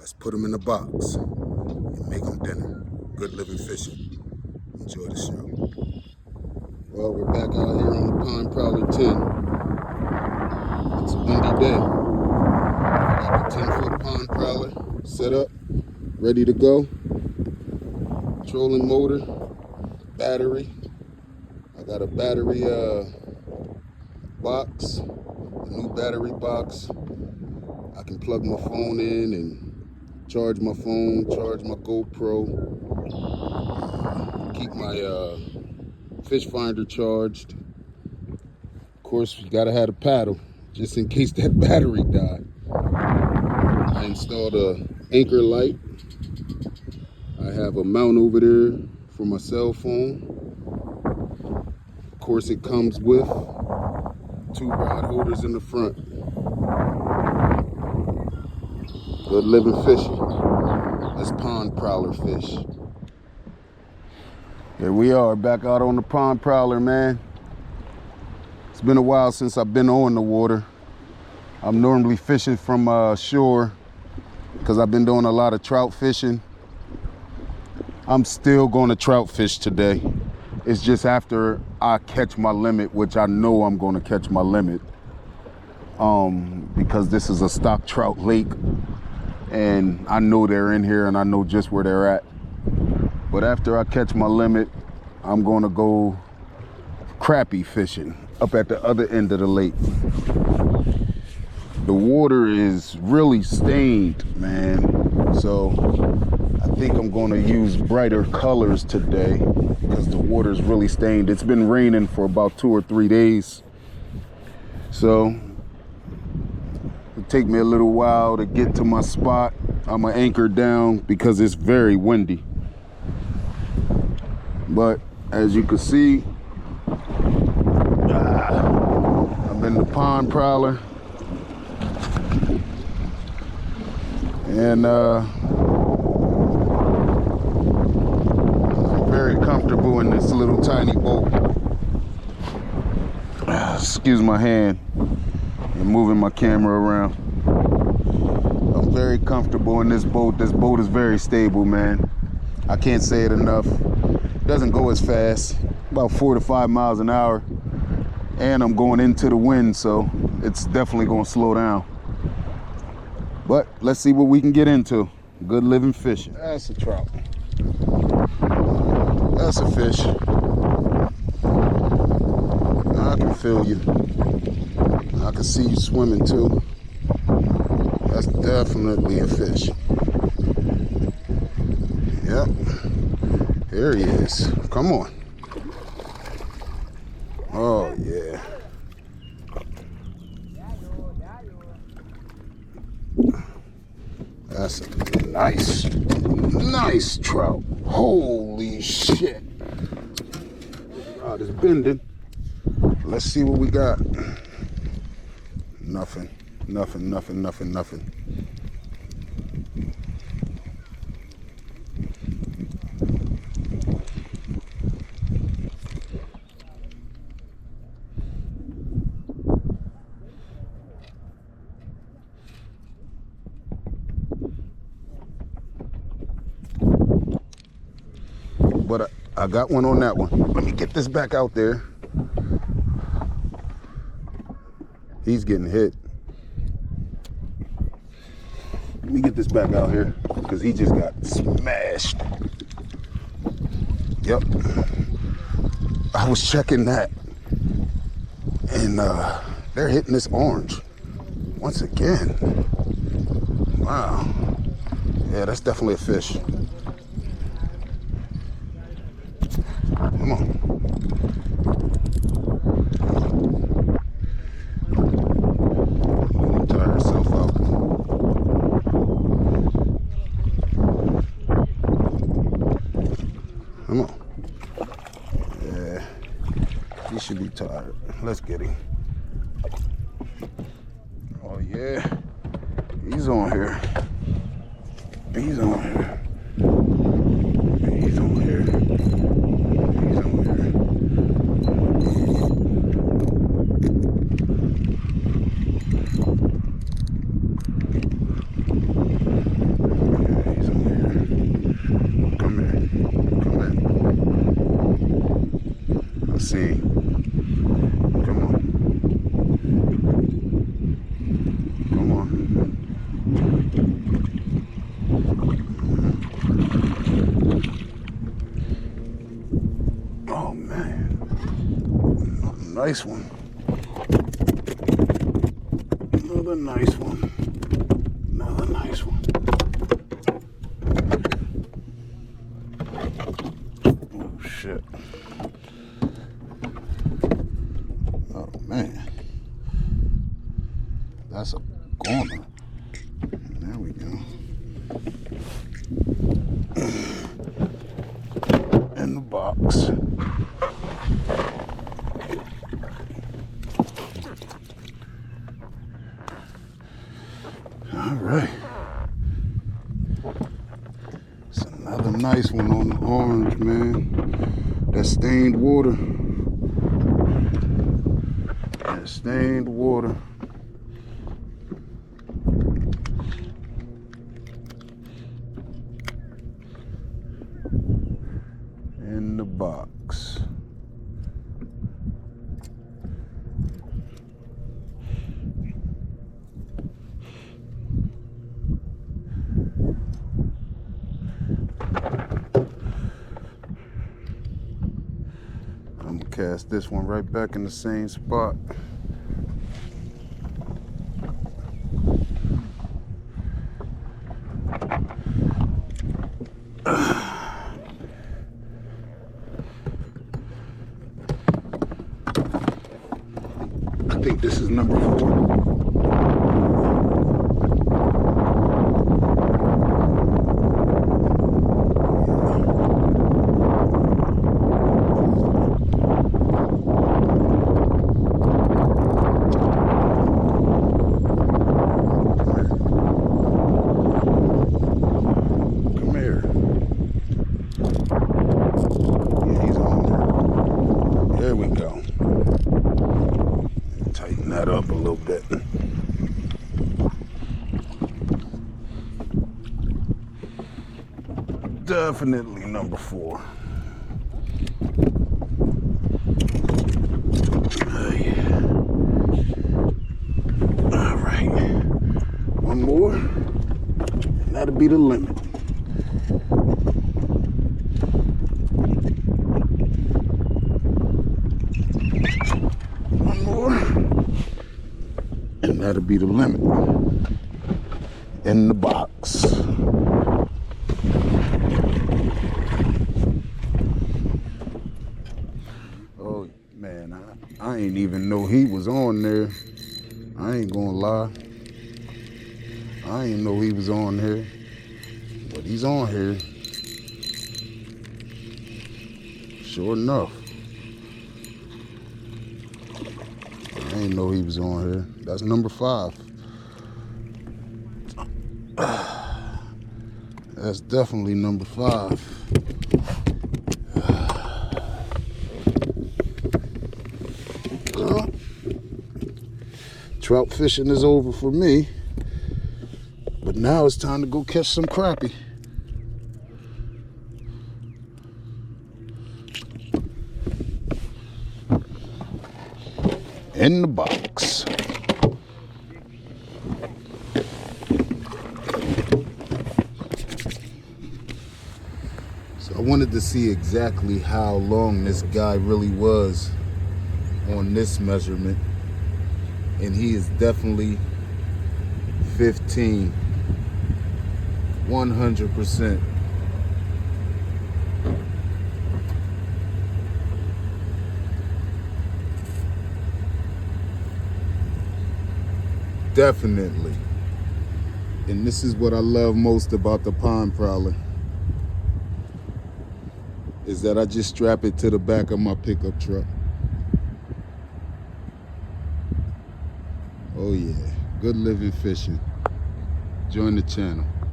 Let's put them in the box and make them dinner. Good living fishing. Enjoy the show. Well, we're back out here on the Pond Prowler 10. It's a windy day. Got the 10-foot Pond Prowler set up, ready to go. Trolling motor, battery. I got a battery box, a new battery box. I can plug my phone in and charge my phone, charge my GoPro, keep my fish finder charged. Of course, you gotta have a paddle just in case that battery died. I installed a anchor light. I have a mount over there for my cell phone. Of course, it comes with 2 rod holders in the front. Good living fishing. That's Pond Prowler fish. Here we are, back out on the Pond Prowler, man. It's been a while since I've been on the water. I'm normally fishing from shore because I've been doing a lot of trout fishing. I'm still going to trout fish today. It's just after I catch my limit, which I know I'm going to catch my limit, because this is a stock trout lake and I know they're in here and I know just where they're at. But after I catch my limit, I'm going to go crappie fishing up at the other end of the lake. The water is really stained, man. So I think I'm going to use brighter colors today because the water is really stained. It's been raining for about 2 or 3 days. So it'll take me a little while to get to my spot. I'm gonna anchor down because it's very windy. But as you can see, I'm in the Pond Prowler. And I'm very comfortable in this little tiny boat. Excuse my hand. I'm moving my camera around. I'm very comfortable in this boat. This boat is very stable, man. I can't say it enough. It doesn't go as fast, about 4 to 5 miles an hour. And I'm going into the wind, so it's definitely going to slow down. But let's see what we can get into. Good living fishing. That's a trout. That's a fish. I can feel you. I can see you swimming too. That's definitely a fish. Yep. There he is. Come on. Oh, yeah. That's a nice trout. Holy shit. Rod is bending. Let's see what we got. Nothing. But I got one on that one. Let me get this back out there. He's getting hit. Let me get this back out here because he just got smashed. Yep. I was checking that and they're hitting this orange once again. Wow. Yeah, that's definitely a fish. Come on. Don't tire herself out. Come on. Yeah. He should be tired. Let's get him. Oh yeah. He's on here. He's on here. He's on here. He's on here. nice one. Another nice one. Another nice one. Oh, shit. Oh, man. That's a goner. There we go. In the box. All right. It's another nice one on the orange, man. That stained water. That stained water. In the box. I'm gonna cast this one right back in the same spot. I think this is number 4. Come here. Yeah, he's on there. There we go. Tighten that up a little bit. Definitely number 4. Oh, yeah. All right. One more. And that'll be the limit. One more. And that'll be the limit. In the box. Oh man, I ain't even know he was on there. I ain't gonna lie. I ain't know he was on here. But he's on here. Sure enough. I ain't know he was on here. That's number 5. That's definitely number 5. Trout fishing is over for me, but now it's time to go catch some crappie. In the box. So I wanted to see exactly how long this guy really was on this measurement. And he is definitely 15. 100%. Definitely. And this is what I love most about the pond prowler, is that I just strap it to the back of my pickup truck. Oh yeah, good living fishing. Join the channel.